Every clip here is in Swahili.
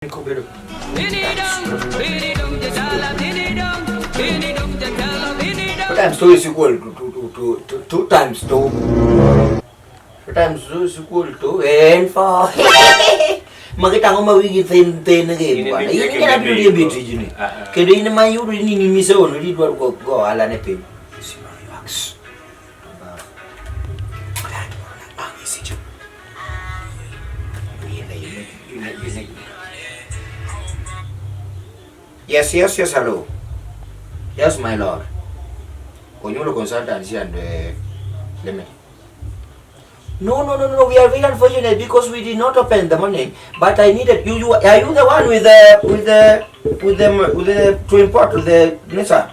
Sometimes two is equal to 2 times 2. 2 times 2 is equal to and 4. Makita ko mawigi ten again. Ini kan abis dia beti je ni. Kena ini mayu ini misal ni dua go ala ne pin. Relax. Yes, hello. Yes, my lord. Konyolo consultancy and limit. No. We are very unfortunate because we did not open the money. But I needed you. Are you the one with the to import the Nisa?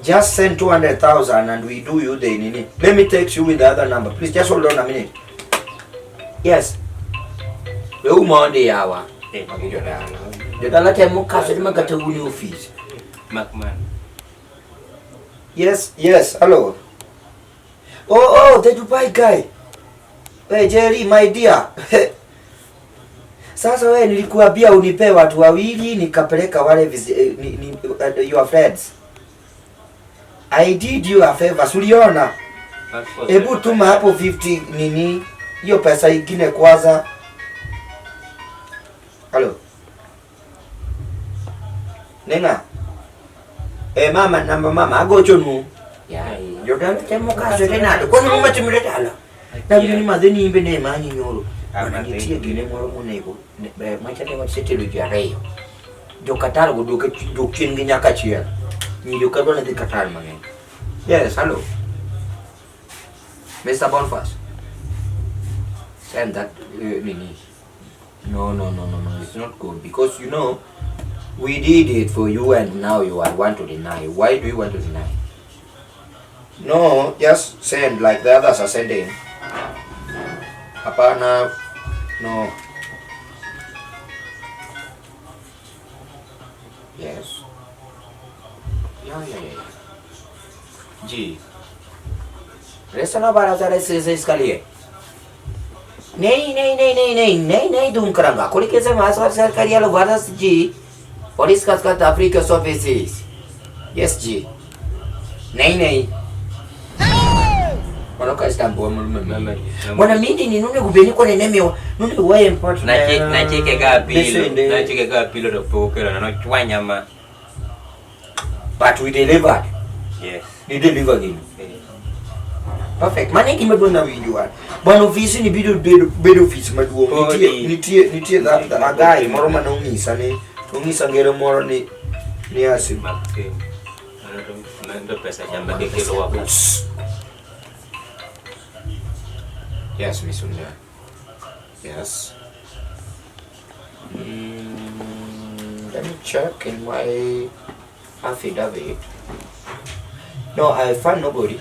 Just send 200,000 and we do you the nini. Let me text you with the other number. Please just hold on a minute. Yes. The Monday hour. The Galata Mokas Magataguni office. McMahon. Yes, hello. Oh, the Dubai guy. Hey Jerry, my dear. Sasa wewe nilikuambia unipe watu wawili nikapeleka wale your friends. I did you a favor. Uliona? Hebu tuma hapo 50 nini? Hiyo pesa ingine kwanza. Hello. Nenga. Mama agocho nu. Ya, Jordan temo kaso tena. Kono mama tumileta ala. Na bini madeni imbe ne manyi nyoro. Nitie gine moro monego. Macha ne wasetelo jare. Jo katalo do kingi nyaka chia. Ni yo kadona de katal mangen. Yes, hello. Mr. Bonfas. Send that nini. No, it's not good because you know we did it for you and now you want to deny. Why do you want to deny? No, just send like the others are sending. Hapana, no. Yes. Yeah. G. Resta na para usar esse escalier. नहीं दूम करूँगा कोई कैसे मास्टर सरकारी वालों वारस जी पुलिस का Africa services yes जी नहीं Mano kazi tambo mwana mindi ni nune gubeni kwa neneme nune wae import na cheke ga pilo do pokera na chwanya ma but we delivered. Yes, we delivered again. Perfect. Mane kimebona video wana. Bwana ofisi ni bedo ofisi maduo. Nitie that agai moro manaumisa ni. Umisa ngero moro ni asi. Okay. Ndo pesa shamba kekelo wapo. Yes, Miss Unya. Yes. Let me check in my affidavit. No, I found nobody.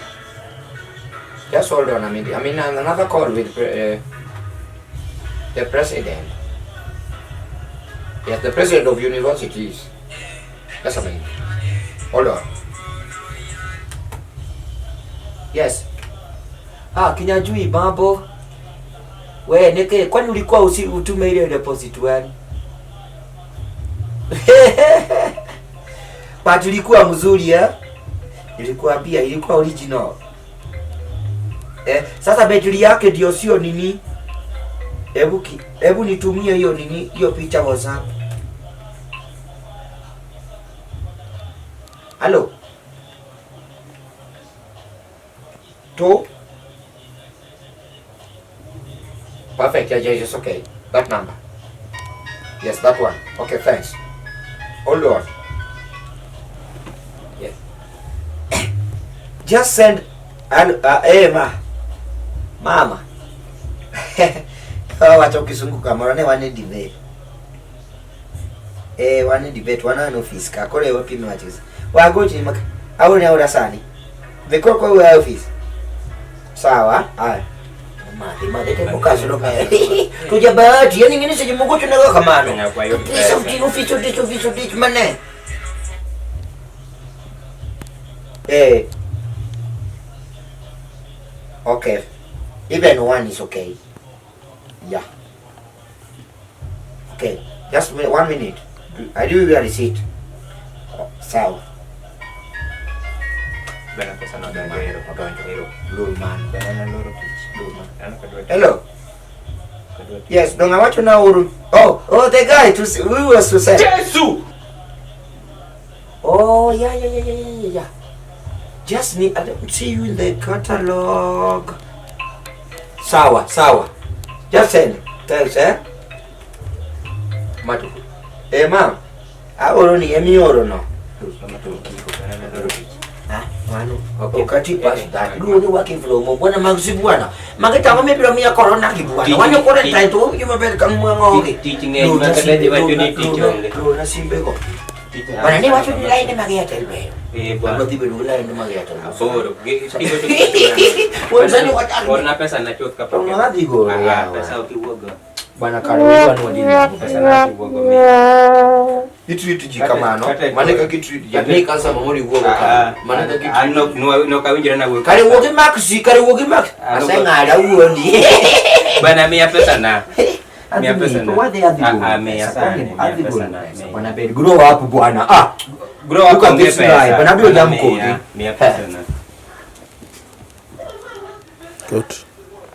Just hold on a minute. I mean, another call with the president. Yes, the president of universities. That's a minute. Hold on. Yes. Kinyajui mambo. We neke kwani ulikuwa utume ile deposit wani? But ilikuwa mzuri ya? Ilikuambia ilikuwa original. Sasa betri yake ndio sio nini? Hebu nitumie hiyo nini? Hiyo picha WhatsApp. Hello. To perfect, yeah, it's okay. That number. Yes, that one. Okay, thanks. Hold on. Yeah. Just send Mama. Wacha ukizunguka marane wane debate. Wane debate wana no office ka kore wapi mwachiza. Wagoje maka. Au ni aura sani. Viko kwa office. Sawa? Haya. Mama, temo kaso no kaya. Tuja bahati, yani ngine sije mungu tunaga kamano. Please office mane. Okay. Even one is okay. Yeah. Okay, just 1 minute. I do your receipt. Sawa. Bana pesa na dangero, magandero. Lulman. Bana na loro tich. Lulman. Ano kadwa? Hello. Yes, don't I want you now. Oh, the guy we was to say. Jesu. Oh, yeah. Just need. I don't see you in the catalog. Sawa. Just send. Thanks, eh? Matu. Ma'am. Oro ni oro no. Manu. Wakati pas that. Dulu working from home. Bwana magsibuana. Magita kami bila miya corona kibuana. Wanyo quarantine to, yung mabel kang mga ngoki. Teaching eh, magkala di ba yun teaching? Lo na simbe ko. Bwana ni wacho nila ina magiatel be. Bwana di bedula ina magiatel. Boro. Wanza ni wacho. Warna pesa na chot kapag. Mga digo. Pesa ukiwaga. Bwana karibuan mo din. Pesa na ukiwaga me. Itreat jikamano. Maneka kitreat. Yane kansa mamuri uoga. Maneka kitreat. No kawinjira na uoga. Kari wogi max. Asa ngada uondi. Bana mia pesa na. Mia pesa na. What they are doing? Mia pesa na. Bwana bed grow up bwana. Grow up on this guy. Bwana bio jam ko. Mia pesa na. Good.